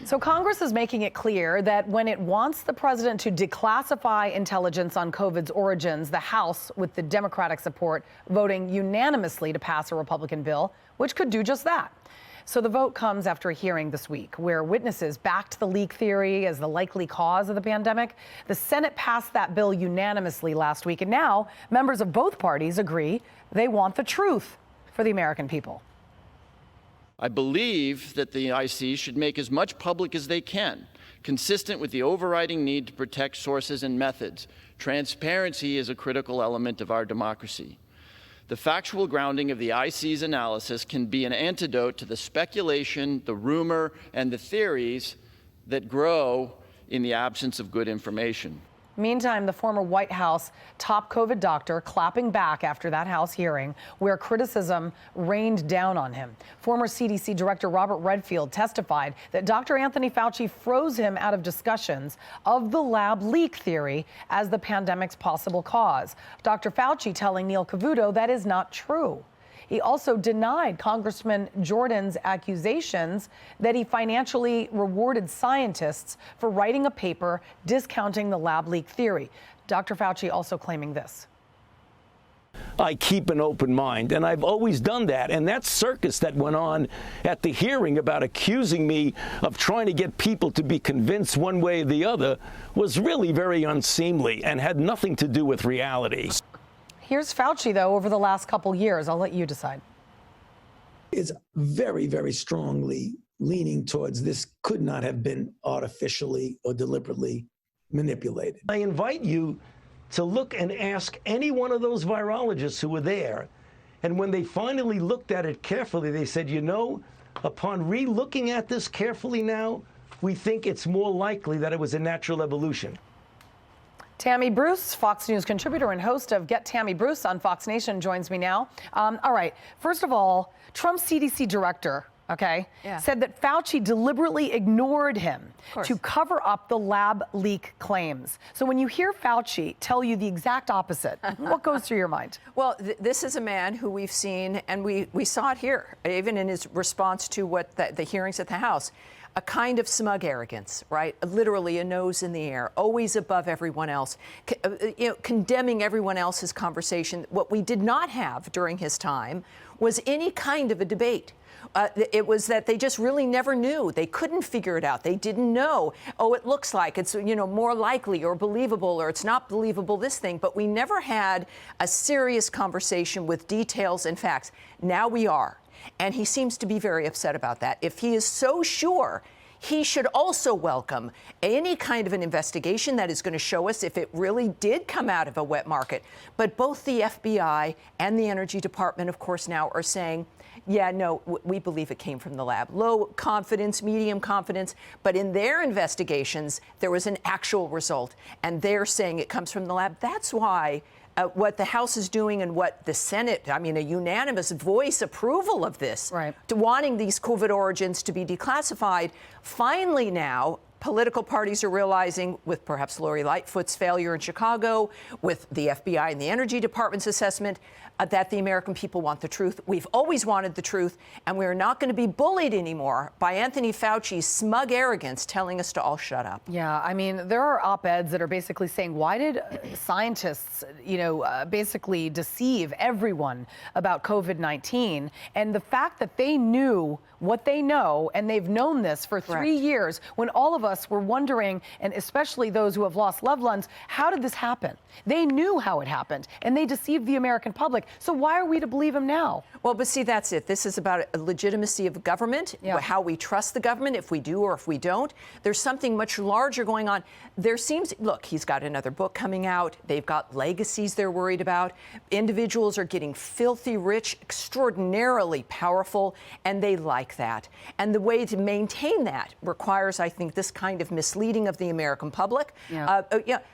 So Congress is making it clear that when it wants the president to declassify intelligence on COVID's origins, the House, with the Democratic support, voting unanimously to pass a Republican bill, which could do just that. So the vote comes after a hearing this week where witnesses backed the leak theory as the likely cause of the pandemic. The Senate passed that bill unanimously last week, and now members of both parties agree they want the truth for the American people. I believe that the IC should make as much public as they can, consistent with the overriding need to protect sources and methods. Transparency is a critical element of our democracy. The factual grounding of the IC's analysis can be an antidote to the speculation, the rumor, and the theories that grow in the absence of good information. Meantime, the former White House top COVID doctor clapping back after that House hearing where criticism rained down on him. Former CDC Director Robert Redfield testified that Dr. Anthony Fauci froze him out of discussions of the lab leak theory as the pandemic's possible cause. Dr. Fauci telling Neil Cavuto that is not true. He also denied Congressman Jordan's accusations that he financially rewarded scientists for writing a paper discounting the lab leak theory. Dr. Fauci also claiming this. I keep an open mind, and I've always done that. And that circus that went on at the hearing about accusing me of trying to get people to be convinced one way or the other was really very unseemly and had nothing to do with reality. Here's Fauci, though, over the last couple years. I'll let you decide. Is very, very strongly leaning towards this could not have been artificially or deliberately manipulated. I invite you to look and ask any one of those virologists who were there. And when they finally looked at it carefully, they said, you know, upon re-looking at this carefully now, we think it's more likely that it was a natural evolution. Tammy Bruce, Fox News contributor and host of Get Tammy Bruce on Fox Nation, joins me now. All right. First of all, Trump's CDC director, said that Fauci deliberately ignored him to cover up the lab leak claims. So when you hear Fauci tell you the exact opposite, what goes through your mind? Well, this is a man who we've seen, and we saw it here, even in his response to what the hearings at the House. A kind of smug arrogance, right? Literally a nose in the air, always above everyone else, condemning everyone else's conversation. What we did not have during his time was any kind of a debate. It was that they just really never knew. They couldn't figure it out. They didn't know. Oh, it looks like it's, more likely or believable, or it's not believable, this thing. But we never had a serious conversation with details and facts. Now we are. And he seems to be very upset about that. If he is so sure, he should also welcome any kind of an investigation that is going to show us if it really did come out of a wet market. But both the FBI and the Energy Department, of course, now are saying, yeah, no, we believe it came from the lab. Low confidence, medium confidence. But in their investigations, there was an actual result. And they're saying it comes from the lab. That's why what the House is doing and what the Senate, a unanimous voice approval of this, to wanting these COVID origins to be declassified. Finally now, political parties are realizing, with perhaps Lori Lightfoot's failure in Chicago, with the FBI and the Energy Department's assessment, that the American people want the truth. We've always wanted the truth, and we're not going to be bullied anymore by Anthony Fauci's smug arrogance telling us to all shut up. Yeah, there are op-eds that are basically saying, why did scientists, basically deceive everyone about COVID-19? And the fact that they knew what they know, and they've known this for 3 years, when all of us were wondering, and especially those who have lost loved ones, how did this happen? They knew how it happened, and they deceived the American public. So why are we to believe him now? Well, but see, that's it. This is about legitimacy of government, how we trust the government, if we do or if we don't. There's something much larger going on. There seems, look, he's got another book coming out. They've got legacies they're worried about. Individuals are getting filthy rich, extraordinarily powerful, and they like that. And the way to maintain that requires, I think, this kind of misleading of the American public.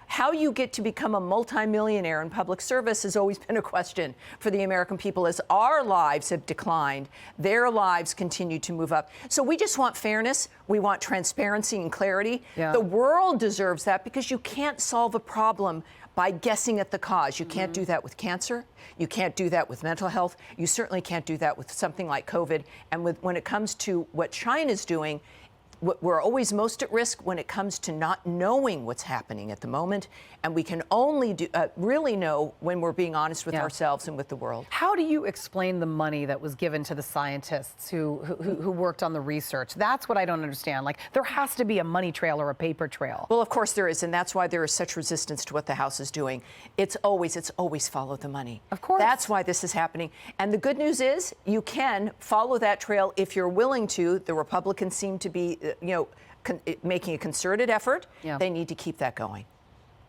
How you get to become a multimillionaire in public service has always been a question for the American people. As our lives have declined, their lives continue to move up. So we just want fairness. We want transparency and clarity. The world deserves that, because you can't solve a problem by guessing at the cause. You can't do that with cancer. You can't do that with mental health. You certainly can't do that with something like COVID. And when it comes to what China's doing, we're always most at risk when it comes to not knowing what's happening at the moment, and we can only really know when we're being honest with ourselves and with the world. How do you explain the money that was given to the scientists who worked on the research? That's what I don't understand. Like, there has to be a money trail or a paper trail. Well, of course there is, and that's why there is such resistance to what the House is doing. It's always follow the money. Of course. That's why this is happening. And the good news is you can follow that trail if you're willing to. The Republicans seem to be, making a concerted effort. Yeah. They need to keep that going.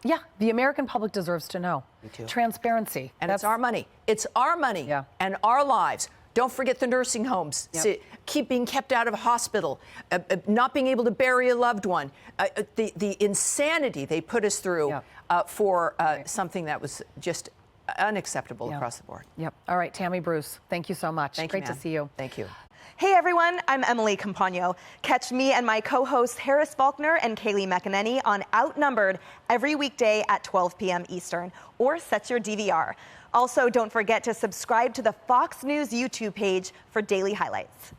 Yeah, the American public deserves to know. Me too. Transparency. And it's our money. It's our money and our lives. Don't forget the nursing homes. Keep being kept out of a hospital, not being able to bury a loved one. The insanity they put us through for something that was just unacceptable across the board. Yep. All right, Tammy Bruce, thank you so much. Thank Great you, to ma'am. see you. Thank you. Hey everyone, I'm Emily Campagno. Catch me and my co-hosts Harris Faulkner and Kaylee McEnany on Outnumbered every weekday at 12 p.m. Eastern, or set your DVR. Also, don't forget to subscribe to the Fox News YouTube page for daily highlights.